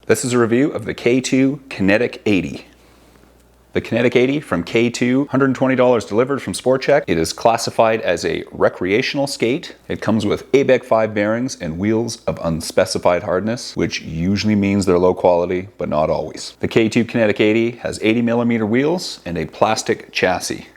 This is a review of the K2 Kinetic 80. The Kinetic 80 from K2, $120 delivered from Sport Check. It is classified as a recreational skate. It comes with ABEC 5 bearings and wheels of unspecified hardness, which usually means they're low quality, but not always. The K2 Kinetic 80 has 80mm wheels and a plastic chassis.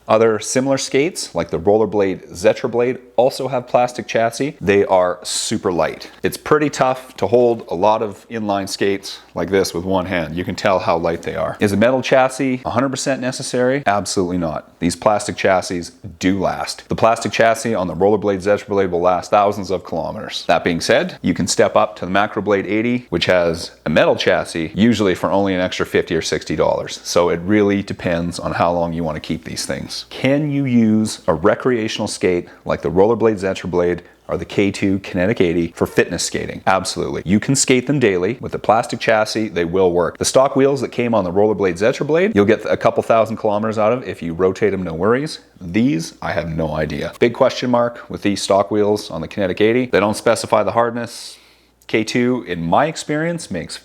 Other similar skates, like the Rollerblade Zetrablade, also have plastic chassis. They are super light. It's pretty tough to hold a lot of inline skates like this with one hand. You can tell how light they are. Is a metal chassis 100% necessary? Absolutely not. These plastic chassis do last. The plastic chassis on the Rollerblade Zetrablade will last thousands of kilometers. That being said, you can step up to the Macroblade 80, which has a metal chassis, usually for only an extra $50 or $60. So it really depends on how long you want to keep these things. Can you use a recreational skate like the Rollerblade Zetrablade or the K2 Kinetic 80 for fitness skating? Absolutely. You can skate them daily. With the plastic chassis, they will work. The stock wheels that came on the Rollerblade Zetrablade, you'll get a couple thousand kilometers out of if you rotate them, no worries. These, I have no idea. Big question mark with these stock wheels on the Kinetic 80. They don't specify the hardness. K2, in my experience, makes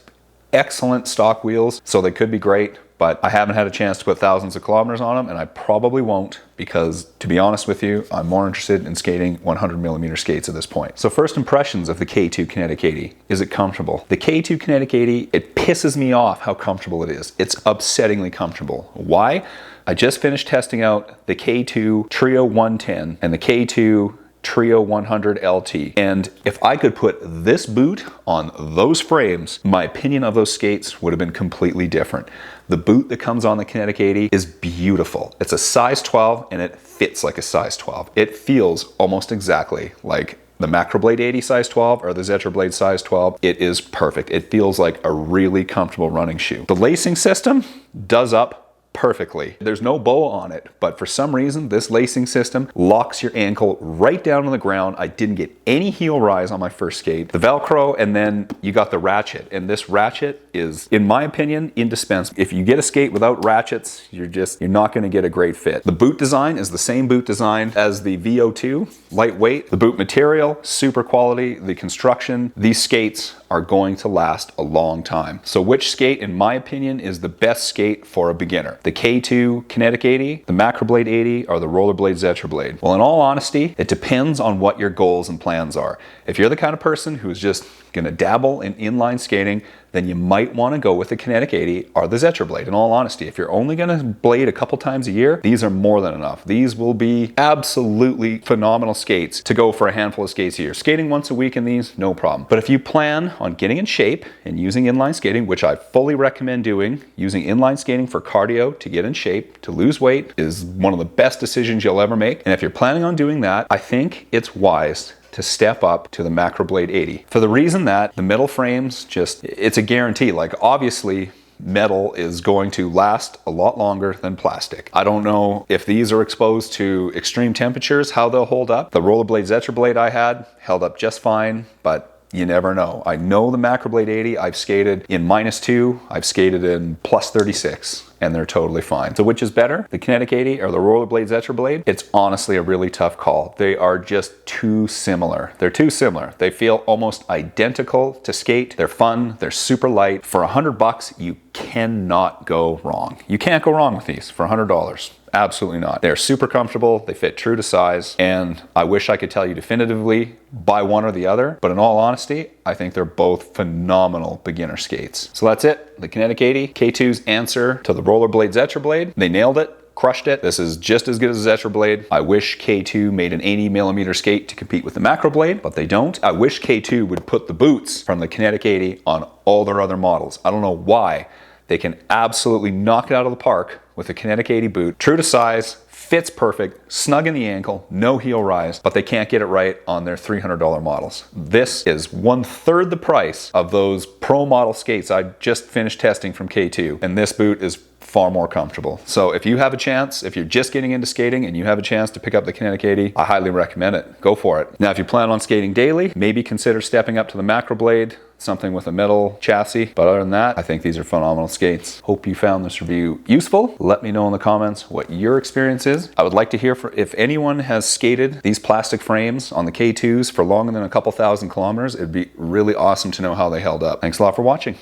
excellent stock wheels, so they could be great. But I haven't had a chance to put thousands of kilometers on them, and I probably won't because, to be honest with you, I'm more interested in skating 100mm skates at this point. So first impressions of the K2 Kinetic 80. Is it comfortable? The K2 Kinetic 80, it pisses me off how comfortable it is. It's upsettingly comfortable. Why? I just finished testing out the K2 Trio 110 and the K2 Trio 100 LT. And if I could put this boot on those frames, my opinion of those skates would have been completely different. The boot that comes on the Kinetic 80 is beautiful. It's a size 12 and it fits like a size 12. It feels almost exactly like the Macroblade 80 size 12 or the Zetrablade size 12. It is perfect. It feels like a really comfortable running shoe. The lacing system does up perfectly. There's no bow on it, but for some reason, this lacing system locks your ankle right down on the ground. I didn't get any heel rise on my first skate. The Velcro, and then you got the ratchet, and this ratchet is, in my opinion, indispensable. If you get a skate without ratchets, you're not gonna get a great fit. The boot design is the same boot design as the VO2, lightweight. The boot material, super quality. The construction, these skates are going to last a long time. So which skate, in my opinion, is the best skate for a beginner? The K2 Kinetic 80, the Macroblade 80, or the Rollerblade Zetrablade? Well, in all honesty, it depends on what your goals and plans are. If you're the kind of person who's just gonna dabble in inline skating, then you might want to go with the Kinetic 80 or the Zetrablade. In all honesty, if you're only going to blade a couple times a year, these are more than enough. These will be absolutely phenomenal skates to go for a handful of skates a year. Skating once a week in these, no problem. But if you plan on getting in shape and using inline skating, which I fully recommend doing, using inline skating for cardio to get in shape, to lose weight, is one of the best decisions you'll ever make. And if you're planning on doing that, I think it's wise to step up to the Macroblade 80. For the reason that the metal frames it's a guarantee. Like, obviously, metal is going to last a lot longer than plastic. I don't know if these are exposed to extreme temperatures, how they'll hold up. The Rollerblade Zetrablade I had held up just fine, but you never know. I know the Macroblade 80, I've skated in -2, I've skated in +36. And they're totally fine. So which is better, the Kinetic 80 or the Rollerblade Zetrablade? It's honestly a really tough call. They are just too similar. They're too similar. They feel almost identical to skate. They're fun, they're super light. For $100, you cannot go wrong. You can't go wrong with these for $100. Absolutely not. They're super comfortable, they fit true to size, and I wish I could tell you definitively buy one or the other, but in all honesty, I think they're both phenomenal beginner skates. So that's it, the Kinetic 80, K2's answer to the Rollerblade Zetrablade. They nailed it, crushed it. This is just as good as Zetrablade. I wish K2 made an 80mm skate to compete with the Macroblade, but they don't. I wish K2 would put the boots from the Kinetic 80 on all their other models. I don't know why. They can absolutely knock it out of the park with the Kinetic 80 boot. True to size, fits perfect, snug in the ankle, no heel rise, but they can't get it right on their $300 models. This is 1/3 the price of those pro model skates I just finished testing from K2, and this boot is far more comfortable. So if you have a chance, if you're just getting into skating and you have a chance to pick up the Kinetic 80, I highly recommend it. Go for it. Now, if you plan on skating daily, maybe consider stepping up to the Macroblade, something with a metal chassis. But other than that, I think these are phenomenal skates. Hope you found this review useful. Let me know in the comments what your experience is. I would like to hear if anyone has skated these plastic frames on the K2s for longer than a couple thousand kilometers. It'd be really awesome to know how they held up. Thanks a lot for watching.